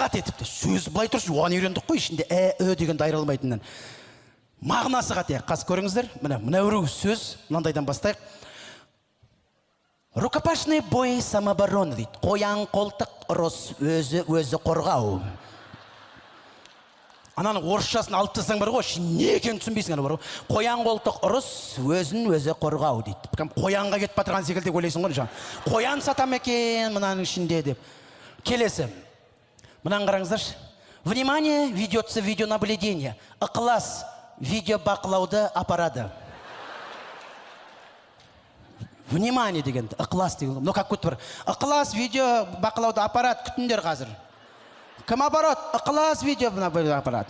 сағат етіпті. Сөз былай тұршы, оған үйрендік қой, ішінде дегенді айырылмайтыннан. Мағынасы қате. Қас көріңіздер. Мына өру сөз, мынандайдан бастайық. Рукопашный бой самообороны дейді. Қоян қолтық ұрыс өзі қорғау. Ананың орысшасын алып тастасаң бар ғой, не екенін түсінбейсің ана бар ғой. Қоян қолтық ұрыс өзі қорғау дейді. Қоянға кетіп батырған секілді ойлайсың ғой жаңа. Қоян сатам екен мынаның ішінде деп. Келесі. Мынаны қараңыздаршы. Внимание, ведется видеонаблюдение. Ықылас видео бақылауды апарады. Внимание деген, ықылас деген. Ну как көтті бар. Ықылас видео бақылауды апарат, күтіндер қазір. Кім апарат? Ықылас видео апарат.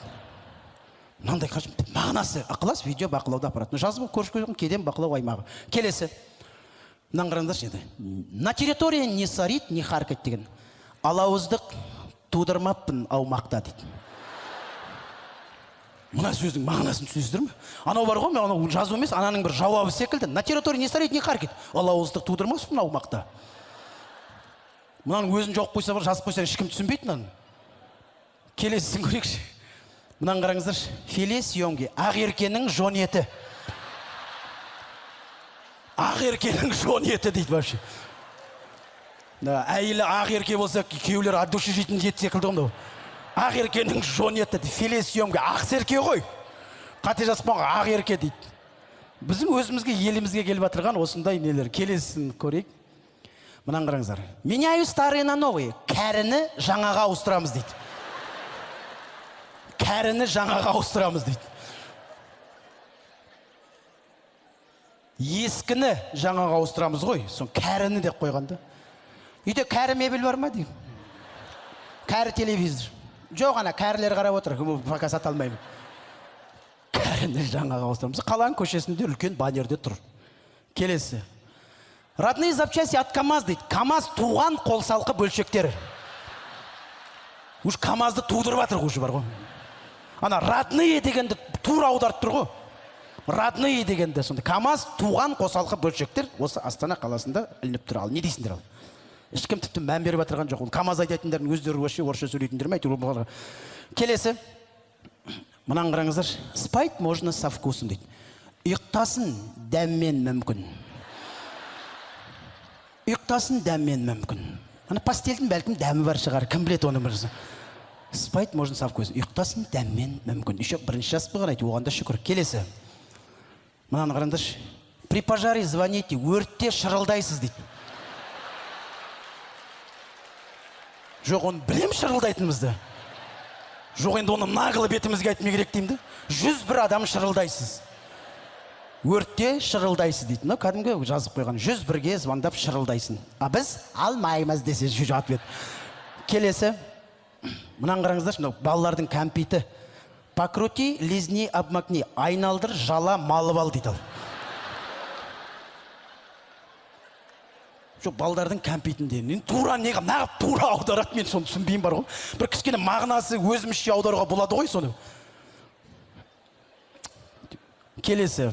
Мынандай қашым, мағынасы ықылас видео бақылауды апарат. Жазып көріш көзім кеден бақылау аймағы. Келесі. Мынаны қараңыздаршы еді. На территории не сорит, не харкать деген. Алауыздық тудырмаппын аумақта дейді. Мына сөздің мағынасын түсінесіздер ме? Анау бар ғой, мен анау жазу емес, ананың бір жауабы секілді. На территории не сорит, не харкать. Алауыздық тудырмаспын аумақта. Мынаның өзін жоқ қойса бар, жазып қойса ешкім түсінбейді мынаны. Келесісін көрейікші. Мынаны қараңыздаршы. Филе съемки. Ақ еркенің жон еті. Ақ еркенің жон еті дейді вообще. Әйелі ақ ерке болса, күйеулер от души жейтін ет секілді ғой. Ақ еркенің жон еті. Филе съемки. Ақ серке ғой. Қате жазып қойған ақ ерке дейді. Біздің өзімізге, елімізге келіп жатырған осындай нелер. Келесісін көрейік. Мынаны қараңыздар. Меняю старые на новые. Кәріні жаңаға ауыстырамыз дейді. Кәріні жаңаға ауыстырамыз дейді. Ескіні жаңаға ауыстырамыз ғой. Сон кәріні деп қойғанда. Үйде кәрі мебель бар ма дейм? Кәрі телевизор. Жоқ, ана кәрілер қарап отыр. Пока сата алмаймын. Кәріні жаңаға ауыстырамыз. Қаланың көшесінде үлкен баннерде тұр. Келесі. Родные запчасти от КамАЗ дейді. КамАЗ туған қолсалқы бөлшектері. Уж КамАЗды тудырып жатыр ғой бар ғой. Ана родные дегенді тура аударып тұр ғой. Родные дегенді сонда. КамАЗ туған қосалқы бөлшектер осы Астана қаласында ілініп тұр. Ал не дейсіңдер ал? Ешкім тіпті мән беріп жатырған жоқ. КамАЗ айтатындардың өздері орысша сөйлейтіндер ме? Келесі. Мынаны қараңыздар. Спать можно со вкусом дейді. Ұйықтасын дәммен мүмкін. Ұйықтасын дәммен мүмкін. Ана пастельдің бәлкім дәмі бар шығар. Кім білет оны бірісі? Спать можно со вкусом. Ұйықтасын дәммен мүмкін. Еще бірінші жас болған айты, оғанда шүкір. Келесі. Мынаны қараңдаршы. При пожаре звоните, өртте шырылдайсыз дейді. Жоқ, оны білем шырылдайтынымызды. Жоқ, енді оны нағылы бетімізге айтмай керек деймді. 101 адам шырылдайсыз. Өртте шырылдайсыз дейді. Но кәдімгі жазып қойған. 101-ге звондап шырылдайсың. А біз алмаймыз десе жат бет. Келесі. Мынаны қараңыздаршы, балалардың кәмпиті. Покрути, лизни, обмакни. Айналдыр, жала, малып ал дейді. Жоқ, балалардың кәмпитінде. Тура неға, нағып тура аударат, мен соны түсінбеймін бар ғой. Бір кішкене мағынасы өзімізше аударуға болады ғой соны. Келесі.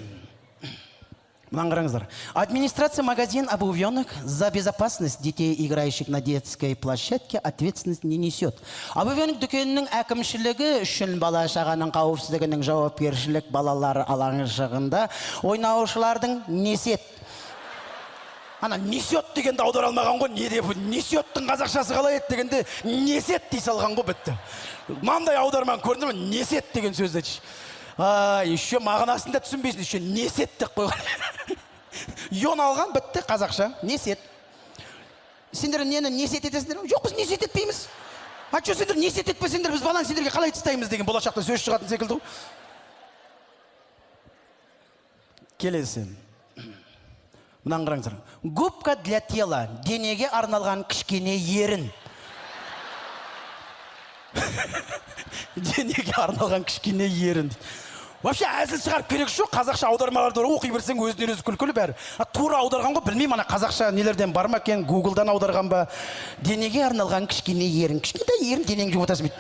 Мынаны қараңыздар. Администрация магазин обувенок за безопасность детей, играющих на детской площадке, ответственность не несет. Обувенок дүкенінің әкімшілігі үшін бала шағаның қауіпсіздігінің жауапкершілік балалар алаңшығында ойнаушылардың несет. Ана несет дегенді аудар алмаған ғой, не деп, несеттің қазақшасы қалай ет дегенде несет дей салған ғой бітті. Мандай аударман көрді ме, несет деген сөзді. Еще мағынасында түсінбейсің, еще несет деп қойған. Йон алған бітті қазақша, несет. Сендер нені несет етесіңдер? Жоқ, біз несет етпейміз. Что сендер несет етпесеңдер, біз балаң сендерге қалай тастаймыз деген болашақта сөз шығатын секілді. Келесі. Мынаны қараңыздар. Губка для тела, денеге арналған кішкене ерін. Денеге арналған кішкене ерін. Вообще әзіл шығарып керек жоқ, қазақша аудармаларды оқи берсең өзінен өзі күлкілі бәрі. Тура аударған ғой, білмеймін, ана қазақша нелерден бар ма екен, Google'дан аударған ба. Денеге арналған кішкене ерін. Кішкене ерін денеңді жуытасың бейді.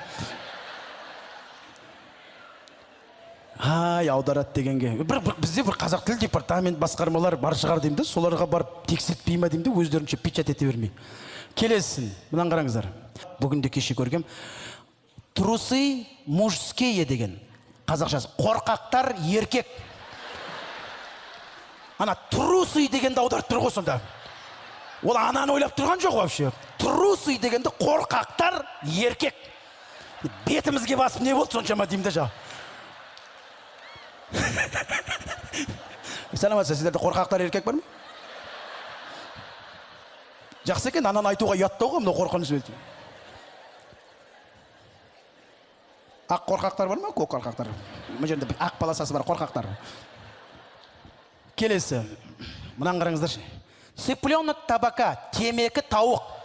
Аударат дегенге. Бізде бір қазақ тіл департамент басқармалар бар шығар деймді, соларға барып тексертпей ма деймді, өздерінше печат ете бермей. Келесін, мынаны қараңыздар. Бүгінде кеше көргем. Трусы мужские деген. Қазақшасы қорқақтар еркек. Ана трусы дегенді аударып тұр ғой сонда. Ол ананы ойлап тұрған жоқ вообще. Трусы дегенді қорқақтар еркек. Бетімізге басып не болды соншама деймін де жа. Сәлеметсіз, сіздерде қорқақтар еркек бар ма? Жақсы екен, ананы айтуға ұяттауға, мына қорқыныш өлді. Ақ қорқақтар бар ма? Көк қорқақтар. Мына жерде ақ полосасы бар қорқақтар. Келесі. Мынаны қараңыздаршы. Цыпленок табака, темекі тауық.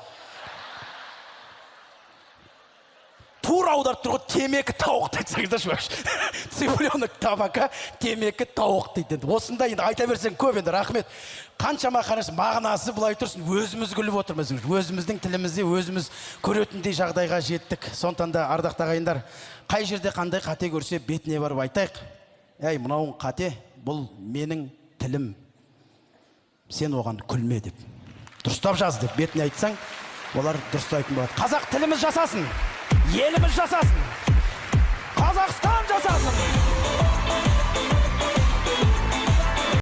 Тура аударып тұрғы темекі тауық айтсаңыздаршы бақшы. Цыпленок табака, темекі тауық дейді. Осында енді айта берсең көп енді, рахмет. Қаншама қараш мағынасы былай тұрсын, өзіміз күліп отырмыз. Өзіміздің тілімізде өзіміз көретіндей жағдайға жеттік. Сондықтан да ардақты ағайындар, қай жерде қандай қате көрсе бетіне барып айтайық. Әй, мынауың қате, бұл менің тілім. Сен оған күлме деп. Дұрыстап жаз деп бетіне айтсаң, олар дұрыстайтын болады. Қазақ тіліміз жасасын, еліміз жасасын.